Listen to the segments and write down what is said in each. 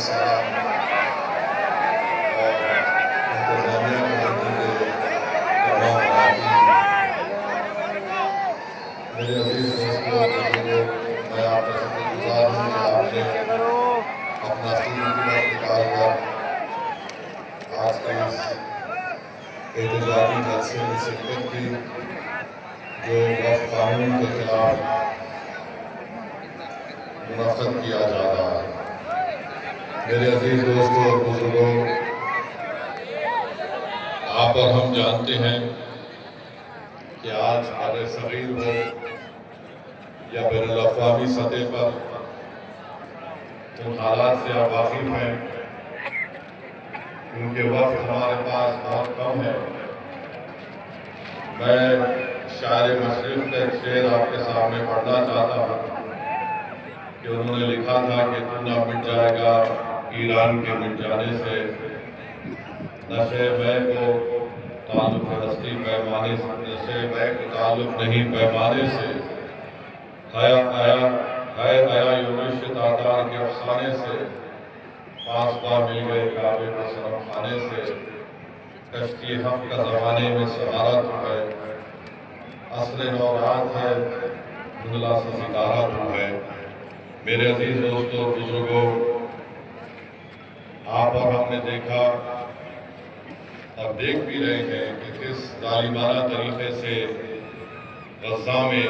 السلام اور انتظامیہ کمیٹی کے تمام اراکین، میرے عزیز دوستوں، بزرگوں، میں آپ کا شکر گزار ہوں کہ آپ نے اپنا قیمتی وقت نکال کر آج کے اس احتجاجی جلسے میں شرکت کی جو وقف قانون کے خلاف منعقد کیا جا رہا ہے۔ میرے عزیز دوستوں اور بزرگوں، آپ اور ہم جانتے ہیں کہ آج بر صغیر ہو یا بین الاقوامی سطح پر ان حالات سے آپ واقف ہیں، ان کے وقت ہمارے پاس بہت کم ہے۔ میں شاعر مشرق کا ایک شعر آپ کے سامنے پڑھنا چاہتا ہوں کہ انہوں نے لکھا تھا کہ تو نہ مٹ جائے گا ایران کے مٹ جانے سے، نشے میں کو تعلق ہستی پیمانے سے، نشے میں کو تعلق نہیں پیمانے سے، آیا یونش تاتار کے افسانے سے، پاس پا مل گئے کعبے کے صنم خانے سے، کشتی حق کا زمانے میں سہارا تو ہے، عصر نو رات ہے دھندلا سا ستارہ تو ہے۔ میرے عزیز دوستوں اور بزرگوں، آپ اور ہم نے دیکھا اور دیکھ بھی رہے ہیں کہ کس ظالمانہ طریقے سے غزہ میں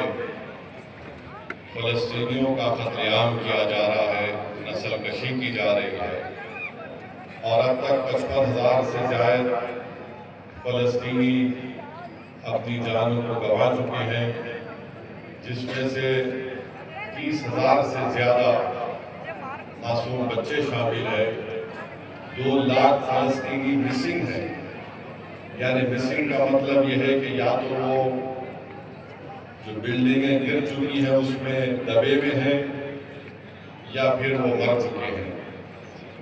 فلسطینیوں کا قتل عام کیا جا رہا ہے، نسل کشی کی جا رہی ہے، اور اب تک 55,000 سے زائد فلسطینی اپنی جانوں کو گنوا چکے ہیں، جس میں سے 30,000 سے زیادہ معصوم بچے شامل ہیں۔ 2 لاکھ فلسطینی مسنگ ہیں، یعنی مسنگ کا مطلب یہ ہے کہ یا تو وہ جو بلڈنگیں گر چکی ہیں اس میں دبے ہوئے ہیں یا پھر وہ مر چکے ہیں۔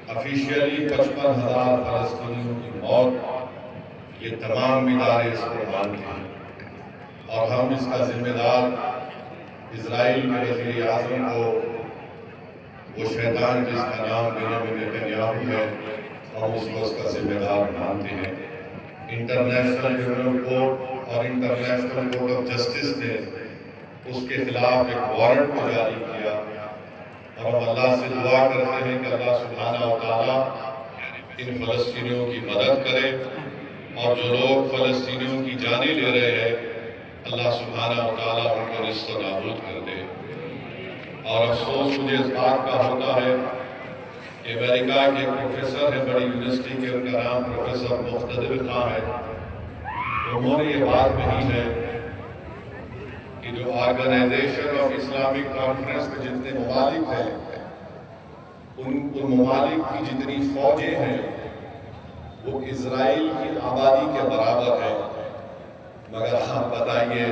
آفیشیلی 55,000 فلسطینیوں کی موت، یہ تمام ادارے اس کو مانتے ہیں، اور ہم اس کا ذمہ دار اسرائیل کے وزیر اعظم کو، وہ شیطان جس کا نام بنیامین نتنیاہو ہے، ہم اس کو اس کا ذمہ دار مانتے ہیں۔ انٹرنیشنل کرمنل کورٹ اور انٹرنیشنل کورٹ آف جسٹس نے اس کے خلاف ایک وارنٹ کو جاری کیا، اور ہم اللہ سے دعا کرتے ہیں کہ اللہ سبحانہ وتعالیٰ ان فلسطینیوں کی مدد کرے، اور جو لوگ فلسطینیوں کی جانیں لے رہے ہیں اللہ سبحانہ وتعالیٰ ان کو نصف و نابود کر دے۔ اور افسوس مجھے اس بات کا ہوتا ہے کہ امریکہ کے پروفیسر ہیں بڑی یونیورسٹی کے، ان کا نام پروفیسر مقتدر خان ہے، انہوں نے یہ بات کہی ہے کہ جو آرگنائزیشن آف اسلامک کانفرنس کے جتنے ممالک ہیں، ان ممالک کی جتنی فوجیں ہیں وہ اسرائیل کی آبادی کے برابر ہے، مگر آپ بتائیے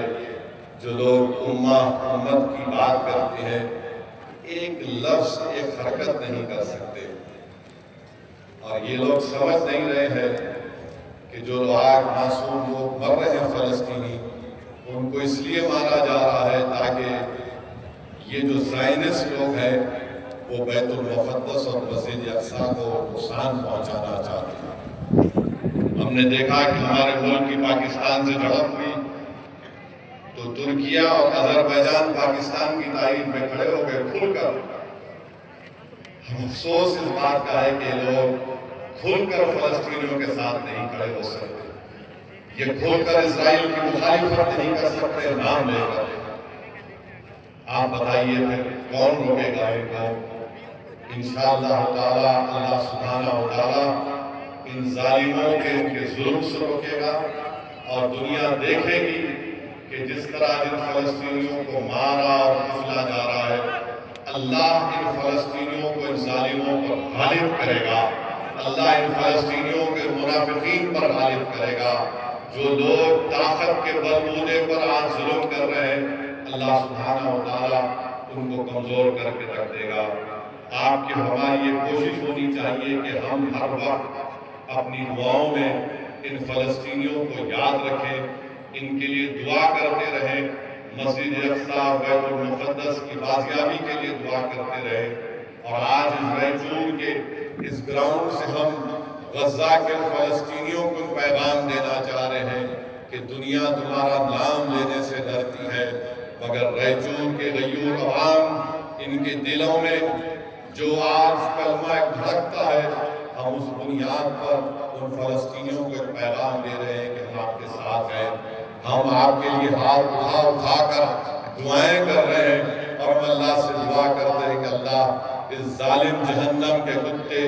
جو لوگ امت کی بات کرتے ہیں ایک لفظ ایک حرکت نہیں کر سکتے، اور یہ لوگ سمجھ نہیں رہے ہیں کہ جو آج معصوم لوگ مر رہے ہیں فلسطینی، ان کو اس لیے مارا جا رہا ہے تاکہ یہ جو زائنسٹ لوگ ہیں وہ بیت المقدس اور مسجد اقصیٰ کو نقصان پہنچانا چاہتے ہیں۔ ہم نے دیکھا کہ ہمارے ملک کی پاکستان سے جھڑپ ہوئی تو ترکیہ اور آذربائیجان پاکستان کی تائید میں کھڑے ہو گئے کھل کر۔ افسوس اس بات کا ہے کہ لوگ کھل کر فلسطینیوں کے ساتھ نہیں کھڑے ہو سکتے، یہ کھل کر اسرائیل کی مخالفت نہیں کر سکتے نام لے کر۔ آپ بتائیے پھر کون روکے گا ان کو؟ انشاءاللہ تعالیٰ اللہ سبحانہ وتعالیٰ ان ظالموں کے ان کے ظلم سے روکے گا، اور دنیا دیکھے گی کہ جس طرح ان فلسطینیوں کو مارا اور قتلا جا رہا ہے، اللہ ان فلسطینیوں کو ان ظالموں پر غالب کرے گا، اللہ ان فلسطینیوں کے منافقین پر غالب کرے گا۔ جو لوگ طاقت کے بلبوتے پر آج ظلم کر رہے ہیں اللہ سبحانہ وتعالیٰ ان کو کمزور کر کے رکھ دے گا۔ آپ کی ہماری یہ کوشش ہونی چاہیے کہ ہم ہر وقت اپنی دعاؤں میں ان فلسطینیوں کو یاد رکھیں، ان کے لیے دعا کرتے رہیں، مسجد اقصیٰ بیت المقدس کی بازیابی کے لیے دعا کرتے رہیں، اور آج اسرائیل کے اس گراؤنڈ سے ہم غزہ کے فلسطینیوں کو پیغام دینا چاہ رہے ہیں کہ دنیا تمہارا نام لینے سے ڈرتی ہے، مگر ریچور کے غیور عوام، ان کے دلوں میں جو آج کلمہ دھڑکتا ہے، ہم اس بنیاد پر ان فلسطینیوں کو ایک پیغام دے رہے ہیں کہ ہم آپ کے ساتھ ہیں، ہم آپ کے لیے ہاتھ اٹھا کر دعائیں کر رہے ہیں، اور ہم اللہ سے دعا کرتے ہیں کہ اللہ اس ظالم جہنم کے کتے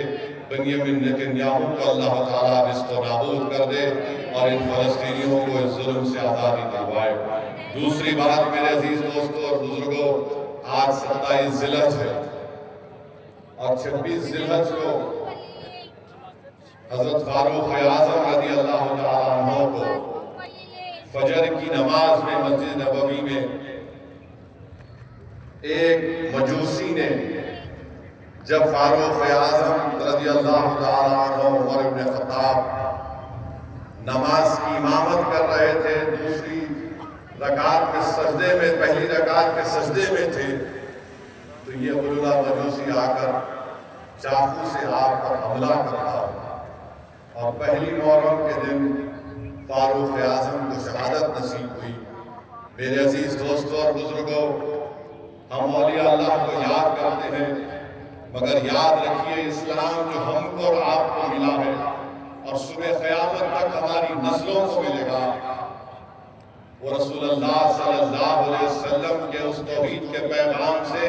بنیامین نتنیاہو کو اللہ تعالیٰ رست و نابود کر دے اور ان فلسطینیوں کو اس ظلم سے آزادی دلوائے۔ دوسری بات میرے عزیز دوستوں اور بزرگوں، آج 27 ذی الحج ہے اور 26 ذی الحج کو حضرت فاروق اعظم رضی اللہ تعالیٰ عنہ کو فجر کی نماز میں مسجد نبوی میں ایک مجوسی نے جب فاروق اعظم رضی اللہ تعالیٰ عنہ عمر بن خطاب نماز کی امامت کر رہے تھے، دوسری رکعت کے سجدے میں، پہلی رکعت کے سجدے میں تھے، تو یہ غلہ مجوسی آ کر چاقو سے آپ پر حملہ کرتا، اور پہلی محرم کے دن فاروق اعظم کو شہادت نصیب ہوئی۔ میرے عزیز دوستوں اور بزرگوں، ہم اولیاء اللہ کو یاد کرتے ہیں، مگر یاد رکھیے اسلام جو ہم کو اور آپ کو ملا ہے اور صبح قیامت تک ہماری نسلوں کو ملے گا، وہ رسول اللہ صلی اللہ علیہ وسلم کے اس توحید کے پیغام سے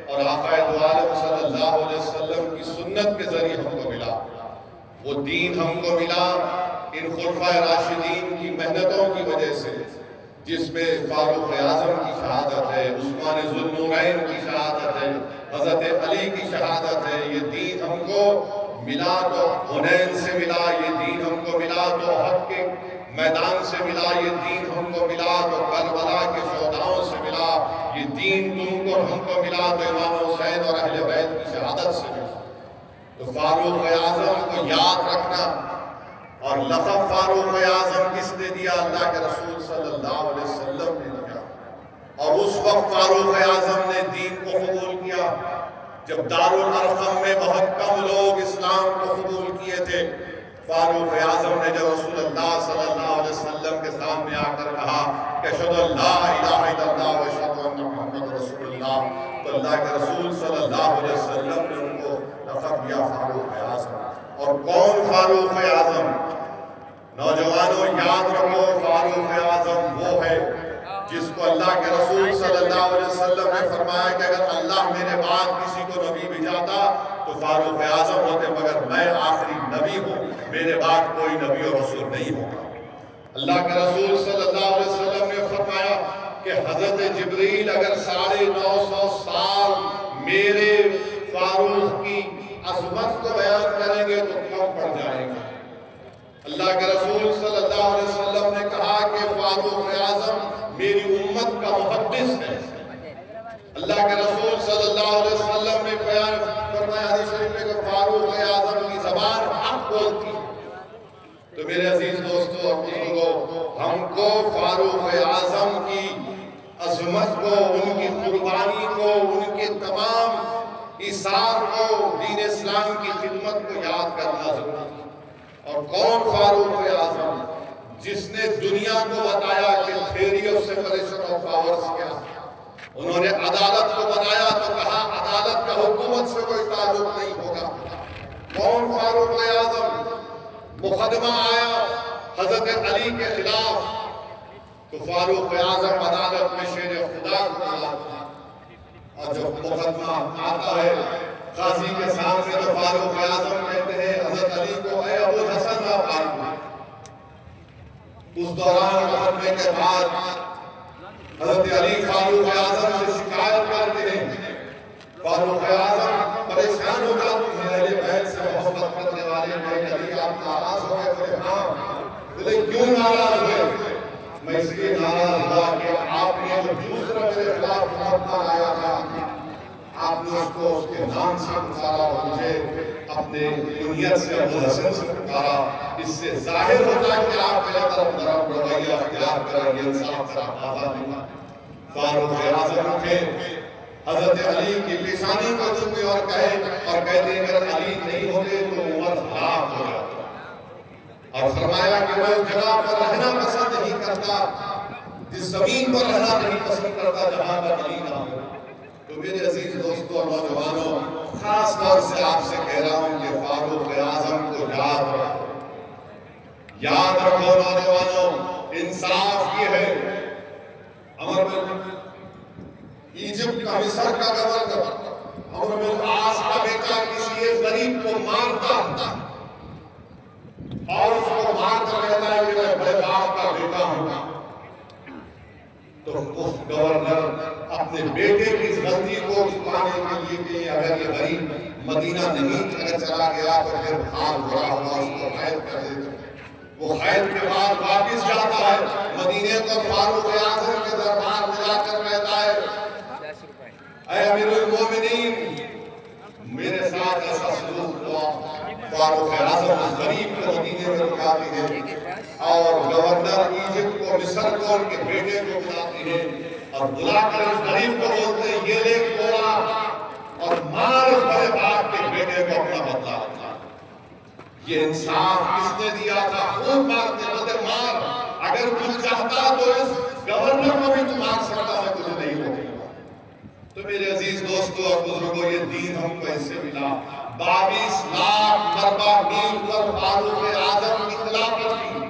اور آقا دو عالم صلی اللہ علیہ وسلم کی سنت کے ذریعے ہم کو ملا۔ وہ دین ہم کو ملا ان خلفائے راشدین کی محنتوں کی وجہ سے، جس میں فاروق اعظم کی شہادت ہے، عثمان ذو النورین کی شہادت ہے، حضرت علی کی شہادت ہے۔ یہ دین ہم کو ملا تو حنین سے ملا، یہ دین ہم کو ملا تو احد کے میدان سے ملا، یہ دین ہم کو ملا تو کربلا کے شہداؤں سے ملا، یہ دین تم کو ہم کو ملا تو امام حسین اور اہل بیت کی شہادت سے ملا۔ تو فاروق اعظم کو یاد رکھنا، اور لقب فاروق اعظم کس نے دیا؟ اللہ کے رسول صلی اللہ علیہ وسلم نے دیا، اور اس وقت فاروق اعظم نے دین کو قبول کیا جب دارالارقم میں بہت کم لوگ اسلام کو قبول کیے تھے۔ فاروق اعظم نے جب رسول اللہ صلی اللہ علیہ وسلم کے سامنے آ کر کہا کہ اشہد ان لا الہ الا اللہ و اشہد ان محمد رسول اللہ، تو اللہ کے رسول صلی اللہ علیہ وسلم نے ان کو لقب دیا فاروق اعظم۔ اور کون فاروق اعظم؟ نوجوانوں یاد رکھو، فاروق اعظم وہ ہے جس کو اللہ کے رسول صلی اللہ علیہ وسلم نے فرمایا کہ اگر اللہ میرے بعد کسی کو نبی بھیجاتا تو فاروق اعظم ہوتے، مگر میں آخری نبی ہوں، میرے بعد کوئی نبی اور رسول نہیں ہوگا۔ اللہ کے رسول صلی اللہ علیہ وسلم نے فرمایا کہ حضرت جبریل اگر 950 سال میرے فاروق کی عظمت کو بیان کریں گے تو کم پڑ جائیں گے۔ اللہ کے رسول صلی اللہ علیہ وسلم نے کہا کہ فاروق اعظم میری امت کا محدث ہے۔ اللہ کے رسول صلی اللہ علیہ وسلم نے بیان فرمایا حدیث شریف میں کہ فاروق اعظم کی زبان حق بولتی ہے۔ تو میرے عزیز دوستو اور بزرگوں، ہم کو فاروق اعظم کی عظمت کو، ان کی قربانی کو، ان کے تمام ایثار کو، دین اسلام کی خدمت کو یاد کرنا ضروری ہے۔ اور کون فاروق اعظم؟ جس نے دنیا کو بتایا کہ theory of separation of powers کیا۔ انہوں نے عدالت کو بتایا تو کہا عدالت کا حکومت سے کوئی تعلق نہیں ہوگا۔ کون فاروق اعظم؟ مقدمہ آیا حضرت علی کے خلاف تو فاروق اعظم عدالت میں شیر خدا کو بلاتا، اور جب مقدمہ آتا ہے قاضی کے سامنے تو فاروق اعظم کہتے ہیں حضرت علی کو، اے ابو حسن آپ آئیے۔ اس دوران مقدمے کے بعد حضرت علی فاروق اعظم سے شکایت کرتے ہیں، فاروق اعظم پریشان ہو جاتے ہیں، اہل بیت سے محبت کرنے والے ہیں، علی آپ ناراض ہو گئے؟ بولے ہاں۔ بولے کیوں ناراض ہوئے؟ میں اس لیے ناراض ہوا کہ آپ نے جو دوسرا میرے خلاف مقدمہ لایا تھا، آپ نے اس کو اس کے نام سے پکارا اور مجھے اپنے کنیت سے ابو حسن سے پکارا۔ اس سے ظاہر ہوتا ہے کہ آپ میرے طرف نرم رویہ اختیار کریں گے، انصاف سے آزاد نہیں۔ فاروق اعظم تھے حضرت علی کی لسانی کو چکے اور کہتے ہیں اگر علی نہیں ہوتے تو عمر ہلاک ہو جاتا، اور فرمایا کہ میں اس جگہ پر رہنا پسند نہیں کرتا، جس زمین پر رہنا نہیں پسند کرتا جہاں پر علی نہ ہو۔ تو میرے عزیز دوستوں اور نوجوانوں، خاص طور سے آپ سے کہہ رہا ہوں کہ فاروق اعظم کو یاد رکھو، یاد رکھو نوجوانوں۔ انصاف یہ ہے، عمر بن ایجپٹ کا مصر کا گورنر عمرو بن العاص کا بیٹا کسی ایک غریب کو مارتا اور اس کو مار کر کہتا ہے کہ میں بڑے باپ کا بیٹا ہوں، تو اس گورنر اپنے بیٹے کی غلطی کو چھپانے کے لیے کہ اگر یہ غریب مدینہ نہیں چلا گیا تو پھر حال برا ہوگا، اس کو قید کر دیتا۔ وہ قید کے بعد واپس جاتا ہے مدینے کو، فاروق اعظم کے دربار میں جا کر کہتا ہے اے امیر المومنین، میرے ساتھ ایسا سلوک ہوا۔ فاروق اعظم اس غریب کو مدینے میں بلاتے ہیں اور گورنر ایجپٹ کو مصر کو ان کے بیٹے کو بلاتے ہیں اور بلا کر اس غریب کو بولتے ہیں یہ لے کوڑا اور مار اس بڑے باپ کے بیٹے کو اپنا بدلہ ہوتا۔ یہ انصاف کس نے دیا تھا؟ خوب مارتے بولتے مار، اگر تم چاہتا تو اس گورنر کو بھی تم مار سکتا ہے، تجھے نہیں ہوتی۔ تو میرے عزیز دوستوں اور بزرگوں، یہ دین ہم کو اس سے ملا۔ 22 لاکھ مربع میل پر فاروق اعظم کی خلافت کی۔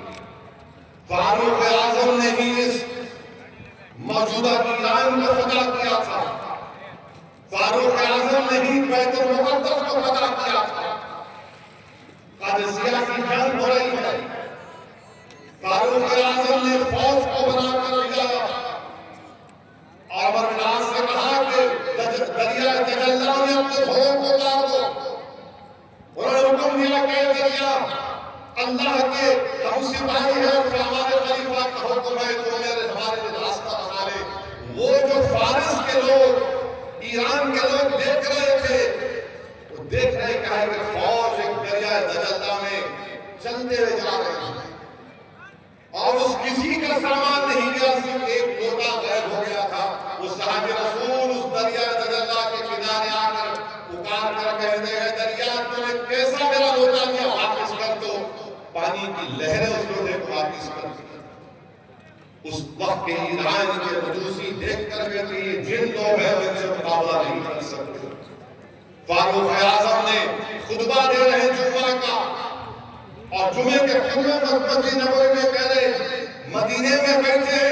فاروق اعظم نے ہی اس موجودہ ایران کو فتح کیا تھا، فاروق اعظم نے ہی بیت المقدس کو فتح کیا تھا۔ قادسیہ کی جنگ ہو رہی ہے، فاروق اعظم نے فوج کو بنا کر لیا اور عمر بن العاص سے کہا کہ دریا دجلہ میں اپنے گھوڑوں کو اتار دو۔ انہوں نے حکم دیا کہ دریا اللہ کے ہم سپاہی ہیں اور ہمارے خلیفہ کا حکم ہے تو ہمارے راستہ بنا لے۔ وہ جو فارس کے لوگ، ایران کے لوگ دیکھ رہے تھے، وہ دیکھ رہے کہ فوج ایک دریا دجلہ میں چلتے ہوئے جا رہے ہیں اور اس کسی کا سامان نہیں گیا، صرف ایک لوٹا غائب ہو گیا تھا۔ وہ صحابی رسول اس دریا دجلہ کے کنارے آ کر پکار کر کہتے ہیں دریا تم نے کیسا میرا لوٹا لیا، واپس کر دو۔ پانی کی لہریں اس لوٹے کو واپس کر دی۔ اس وقت کے ایران کے مجوسی دیکھ کر کہتے ہیں جن لوگ ہیں ان سے مقابلہ نہیں کر سکتے۔ فاروق اعظم نے خطبہ دے رہے جمعہ کا، اور جمعے کے خطبے پر مسجد نبوی میں کہہ رہے مدینے میں بیٹھے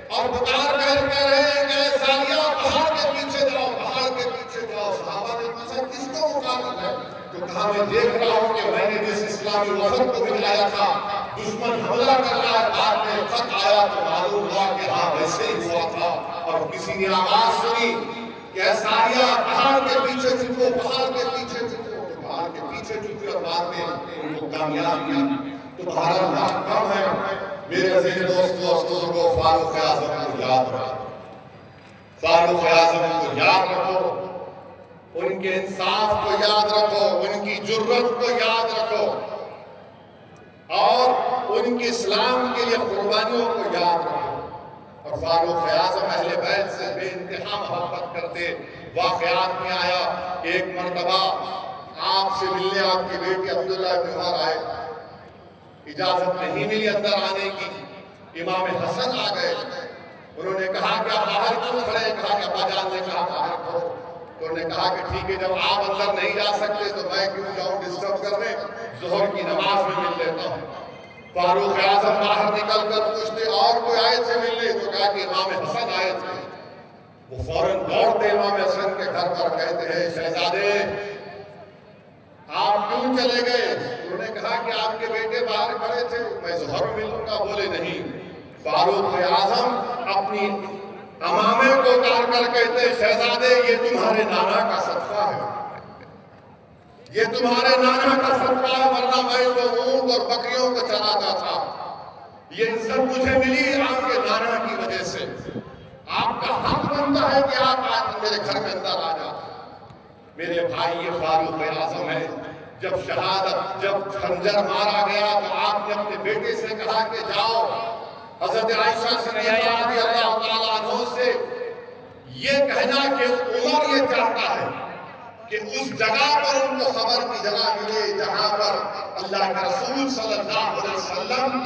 اور پکار کر کہہ رہے ہیں کہ سالیہ پہاڑ کے پیچھے جاؤ، پہاڑ کے پیچھے جاؤ۔ صحابہ نے پوچھا کس کو مقابل ہے؟ تو کہا میں دیکھ رہا ہوں کہ میں نے جس اسلامی وفد کو بھجوایا تھا دشمن حملہ کر رہا ہے، بعد میں خط آیا تو معلوم ہوا کہ ہاں ویسے ہی ہوا تھا۔ اور کسی نے آواز سنی کہ سالیہ پہاڑ کے پیچھے چھپو، پہاڑ کے پیچھے چھپو، پہاڑ کے پیچھے چھپے اور بعد میں ان کو کامیاب کیا۔ تو بہرحال وقت کم ہے، میرے عزیز دوستوں اور بزرگوں، فاروق اعظم کو یاد رکھو، فاروق اعظم کو یاد رکھو، ان کے انصاف کو یاد رکھو، ان کی جرت کو یاد رکھو اور ان کی اسلام کے لیے قربانیوں کو یاد رکھو۔ اور فاروق اعظم اہل بیت سے بے انتہا محبت کرتے۔ واقعات میں آیا کہ ایک مرتبہ آپ سے ملنے آپ کے بیٹے عبداللہ بن عمر آئے، اجازت نہیں ملی اندر آنے کی، امام حسن آ گئے، انہوں نے کہا کہ آپ باہر کیوں کھڑے؟ کہا کہ ابا جان نے کہا باہر کھڑو، تو انہوں نے کہا کہ ٹھیک ہے جب آپ اندر نہیں جا سکتے تو میں کیوں جاؤں ڈسٹرب کرنے، ظہر کی نماز میں مل لیتا ہوں۔ فاروق اعظم باہر نکل کر پوچھتے اور کوئی آئے تھے ملنے؟ تو کہا کہ امام حسن آئے تھے۔ وہ فوراً دوڑتے امام حسن کے گھر پر، کہتے ہیں شہزادے آپ کیوں چلے گئے؟ انہوں نے کہا کہ آپ کے بیٹے باہر کھڑے تھے، میں ظہر ملوں گا۔ بولے نہیں۔ فاروق اعظم اپنی امامے کو اتار کر کہتے ہیں شہزادے یہ تمہارے نانا کا صدقہ ہے، یہ تمہارے نانا کا صدقہ ہے، ورنہ میں تو اونٹ اور بکریوں کو چراتا تھا، یہ عزت مجھے ملی آپ کے نانا کی وجہ سے۔ آپ کا حق بنتا ہے کہ آپ آج میرے گھر میں اندر آ جاتے۔ میرے بھائی یہ فاروق اعظم ہے۔ جب خنجر مارا گیا تو آپ نے اپنے بیٹے سے کہا کہ جاؤ حضرت عائشہ صدیقہ رضی اللہ تعالیٰ عنہ سے یہ کہنا کہ عمر یہ چاہتا ہے کہ اس جگہ پر ان کو خبر کی جگہ ملے جہاں پر اللہ کے رسول صلی اللہ علیہ وسلم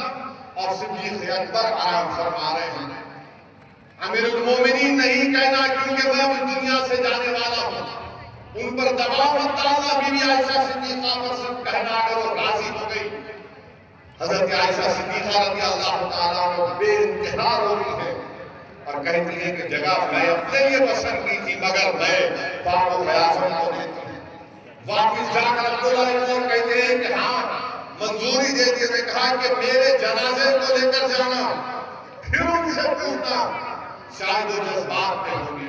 اور صدیق اکبر آرام فرما رہے ہیں۔ امیر المومنین نہیں کہنا کیونکہ میں اس دنیا سے جانے والا ہوں، ان پر دباؤ مت ڈالنا۔ بی بی عائشہ صدیقہ پر سب کہنا اگر وہ راضی ہو گئی، حضرت عائشہ صدیقہ رضی اللہ تعالیٰ عنہ بے انتہا رو رہی ہے اور کہتی ہے کہ جگہ میں اپنے لیے پسند کی تھی مگر میں فاروق اعظم کو دیتی ہوں۔ واپس جا کر عبداللہ ابن عمر کہتے ہیں کہ ہاں منظوری دے دی۔ نے کہا کہ میرے جنازے کو لے کر جانا، پھر ان سے پوچھنا، شاید وہ جذبات میں ہوں گے۔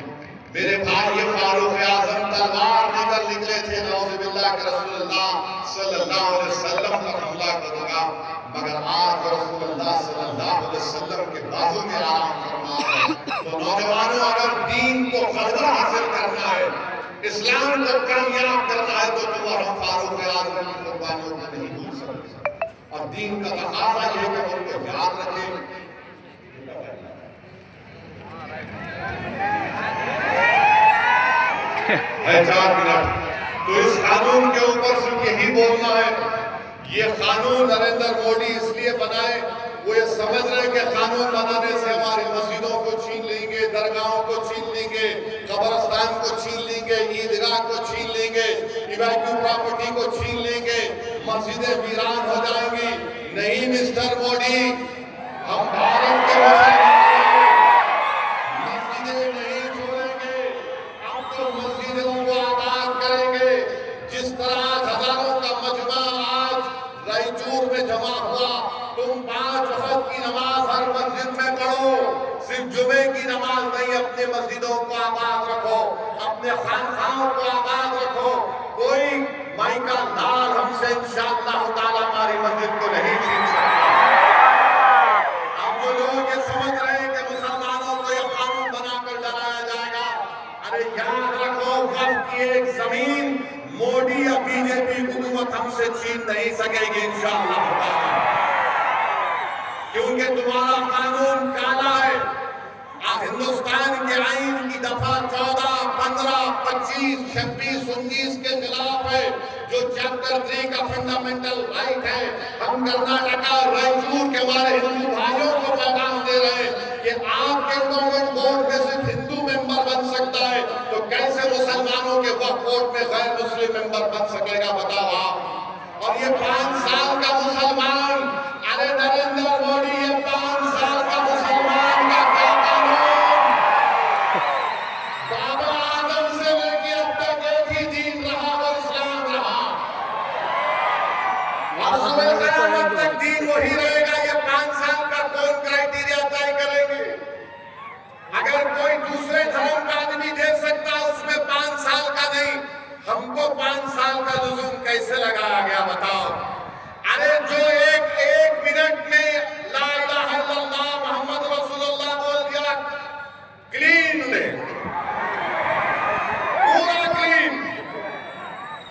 میرے بھائی یہ فاروق اعظم تلوار لے کر نکلے تھے، نعوذ باللہ کہ رسول اللہ صلی اللہ علیہ وسلم پر حملہ کروں گا، مگر آج رسول اللہ صلی اللہ علیہ وسلم کے بازو میں آرام فرما ہے۔ تو نوجوانوں اگر دین کو غلبہ حاصل کرنا ہے، اسلام کو کامیاب کرنا ہے، تو تم فاروق اعظم کی قربانیوں کو نہیں بھول سکتے۔ اور دین کا تقاضا یہ ہے کہ ان کو یاد رکھیں۔ ہے 4 منٹ، تو اس قانون کے اوپر صرف یہی بولنا ہے۔ یہ قانون نریندر موڈی اس لیے بنائے، وہ یہ سمجھ رہے کہ قانون بنانے سے ہماری مسجدوں کو چھین لیں گے، درگاہوں کو چھین لیں گے، قبرستان کو چھین لیں گے، عیدگاہ کو چھین لیں گے، ایویکیو پراپرٹی کو چھین لیں گے، مسجدیں ویران ہو جائیں گی۔ نہیں مسٹر موڈی، ہم بھارت کے مسجدیں نہیں چھوڑیں گے، ہم تو مسجدوں کو آباد کریں گے۔ جس طرح ہزاروں کا مجمع آج رائچور میں جمع ہوا، تم 5 وقت کی نماز ہر مسجد میں پڑھو، صرف جمعے کی نماز نہیں، اپنے مسجدوں کو آباد رکھو، اپنے خانقاہوں کو آباد رکھو۔ کوئی مائکہ لال ہم سے انشاءاللہ تعالیٰ ہماری مسجد کو نہیں چھین سکتا۔ اب جو لوگ یہ سمجھ رہے ہیں کہ مسلمانوں کو یہ قانون بنا کر ڈرایا جائے گا، ارے یاد رکھو وقت کی ایک زمین موڈی یا بی جے پی حکومت ہم سے چھین نہیں سکے گی انشاءاللہ تعالیٰ، کیونکہ تمہارا قانون کالا ہے۔ ہندوستان کے آئین کی دفعہ 14، 15، 25، 26، 29 کے خلاف ہے، جو چیپٹر 3 کا فنڈامنٹل رائٹ ہے۔ ہم کرناٹکا اور رائچور کے ہمارے ہندو بھائیوں کو پیغام دے رہے ہیں کہ آپ کے گورنمنٹ بورڈ میں صرف ہندو ممبر بن سکتا ہے، تو کیسے مسلمانوں کے وقف بورڈ میں غیر مسلم ممبر بن سکے گا بتاؤ آپ؟ اور یہ 5 سال کا مسلمان، ارے نریندر موڈی یہ 5 سال کا مسلمان کا کیا قانون؟ بابا آدم سے لے کے اب تک ایک ہی دین رہا، وہ اسلام رہا، اور صبح قیامت تک دین وہی رہے گا۔ یہ 5 سال کا کون کرائیٹیریا طے کریں گے؟ اگر کوئی دوسرے دھرم کا آدمی دے سکتا اس میں 5 سال کا نہیں، ہم کو 5 سال کا لزوم کیسے لگایا گیا بتاؤ؟ ارے جو ایک منٹ میں لا الہ الا اللہ محمد رسول اللہ بول دیا، کلین لے، پورا کلین۔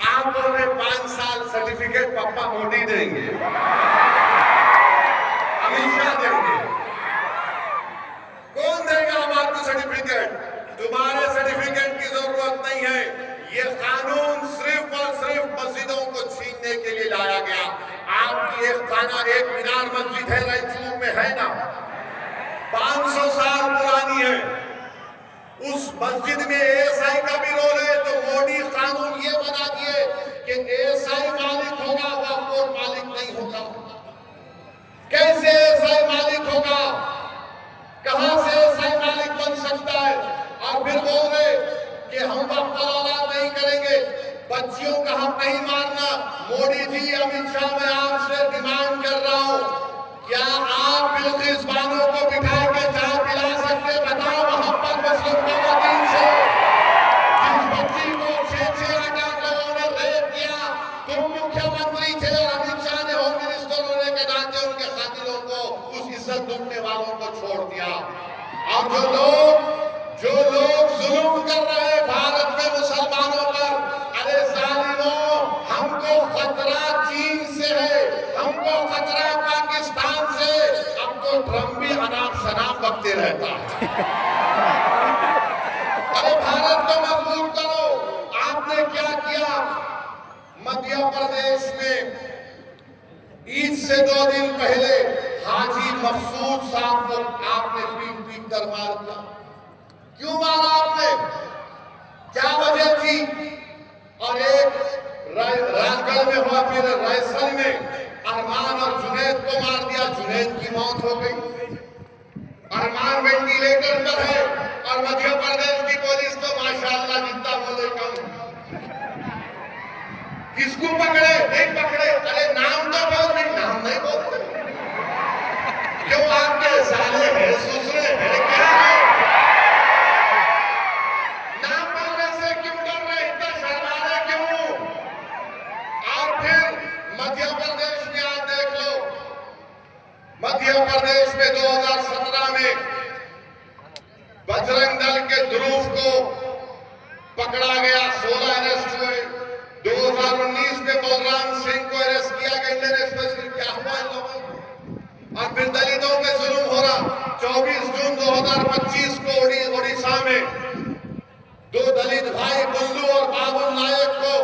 آپ بول رہے 5 سال سرٹیفکیٹ پپا موڈی دیں گے، امت شاہ دیں گے، کون دے گا ہم آپ کو سرٹیفکیٹ؟ تمہارے سرٹیفکیٹ کی ضرورت نہیں ہے۔ یہ قانون صرف اور صرف مسجدوں کو چھیننے کے لیے لایا گیا۔ آپ کی ایک مینار مسجد ہے رائچور میں، ہے نا، 500 سال پرانی ہے، اس مسجد میں ایس آئی کا بھی رول ہے، تو موڈی قانون یہ بنا دیے کہ ایس آئی مالک ہوگا، وقف بورڈ مالک نہیں ہوگا۔ کیسے ایس آئی مالک ہوگا؟ کہاں سے ایس آئی مالک بن سکتا ہے؟ اور پھر بول رہے کہ ہم وقف اولاد نہیں کریں گے، بچیوں کا حق نہیں مارنا۔ موڈی جی، امت شاہ میں آپ سے ڈیمانڈ کر رہا ہوں، کیا آپ بلقیس بانو کو بٹھا کے چائے پلا سکتے؟ بتاؤ محمد مسلم خواتین سے، جس بچی کو 6 لوگوں نے ریپ کیا، تم مکھیہ منتری تھے اور امت شاہ نے ہوم منسٹر ہونے کے ناطے ان کے قاتلوں کو، اس عزت لوٹنے والوں کو چھوڑ دیا۔ اور جو لوگ ظلم کر رہے ہیں بھارت میں مسلمانوں پر، ارے ظالموں، ہم کو خطرہ چین سے ہے، ہم کو خطرہ پاکستان سے، اب تو ٹرمپ بھی انام شنام بکتے رہتا ہے۔ سے 2 دن پہلے حاجی مقصود صاحب کو آپ نے پیٹ پیٹ کر مار دیا. کیوں مارا آپ نے؟ کیا وجہ تھی؟ اور ایک راج گڑھ میں ہوا، پھر رائسن میں ارمان اور جنید کو مار دیا. جنید کی موت ہو گئی. ارمان وینٹیلیٹر پر ہے اور مدھیہ پردیش کی پولیس تو ماشاءاللہ جتنا بولے کم. کس کو پکڑے؟ نہیں پکڑے. ارے نام تو بول نہیں، نام نہیں بولتے. کیوں آپ کے سالے ہیں، سسرے ہیں، کیا ہے؟ نام بولنے سے کیوں ڈر رہے؟ اتنا شرمانے کیوں؟ اور پھر مدھیہ پردیش میں آپ دیکھ لو، مدھیہ پردیش میں 2017 میں بجرنگ دل کے دروف کو پکڑا گیا، 16 اریسٹ ہوئے. 2019 میں بلرام سنگھ کو اریسٹ کیا گیا. انڈین ایکسپریس میں کیا ہوا ان لوگوں کو؟ اور پھر دلتوں پہ ظلم ہو رہا. 24 جون 2025 کو اڑیسہ میں 2 دلت بھائی بلو اور بابل نائک کو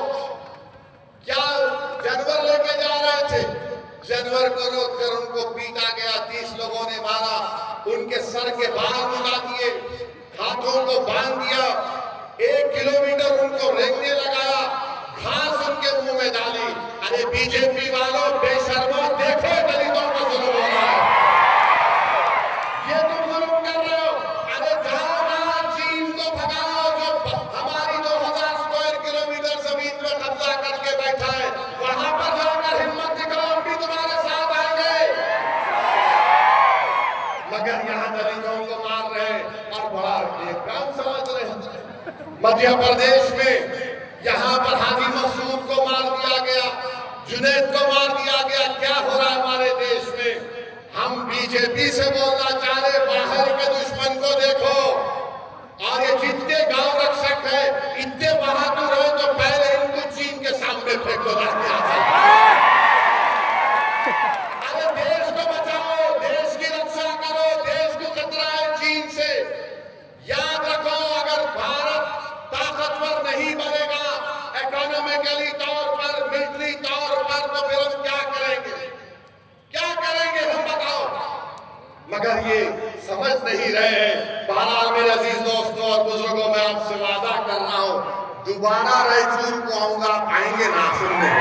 کیا جانور لے کے جا رہے تھے، جانور کو روک کر ان کو پیٹا گیا. 30 لوگوں نے مارا. ان کے سر کے بال اڑا دیے، ہاتھوں کو باندھ دیا، 1 کلومیٹر ان کو رینگنے لگایا، گھاس ان کے منہ میں ڈالی. ارے بی جے پی والوں، بے شرمو، دیکھو دلتوں کو ظلم ہو رہا ہے. یہ تم ظلم کر رہے ہو. ارے جاؤ نا چین کو بھگاؤ جو ہماری 2000 اسکوائر کلومیٹر زمین پر قبضہ کر کے بیٹھا ہے. وہاں پر جا کر ہمت دکھاؤ، ہم بھی تمہارے ساتھ آئیں گے. مگر یہاں دلتوں کو مار رہے ہیں اور بڑا ایک کام سمجھ رہے ہیں. مدھیہ پردیش میں یہاں پر حاجی مقصود کو مار دیا گیا، جنید کو مار دیا گیا. کیا ہو رہا ہے ہمارے دیش میں؟ ہم بی جے پی سے بولنا چاہ رہے، باہر کے دشمن کو دیکھو. اور یہ جتنے گاؤں رکشک ہے، اتنے بہادر ہے تو پہلے ان کو چین کے سامنے پھینک دو. ارے دیش کو بچاؤ، دیش کی رکشا کرو. دیش کو خطرہ ہے چین سے. یاد رکھو، اگر بھارت طاقتور نہیں بنے گا اکنامکلی طور پر، ملٹری طور پر، تو پھر ہم کیا کریں گے؟ کیا کریں گے ہم بتاؤ؟ مگر یہ سمجھ نہیں رہے ہیں. بہرحال میرے عزیز دوستوں اور بزرگوں، میں آپ سے وعدہ کر رہا ہوں، دوبارہ رائچور کو آؤں گا، آپ آئیں گے نا سننے؟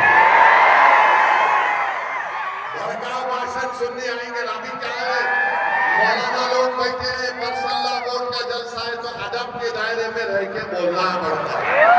بھڑکاؤ بھاشن سننے آئیں گے نا؟ ابھی کیا ہے، مولانا لوگ بیٹھے ہیں، پرسنل لا بورڈ کا جلسہ ہے تو ادب کے دائرے میں رہ کے بولنا پڑتا ہے.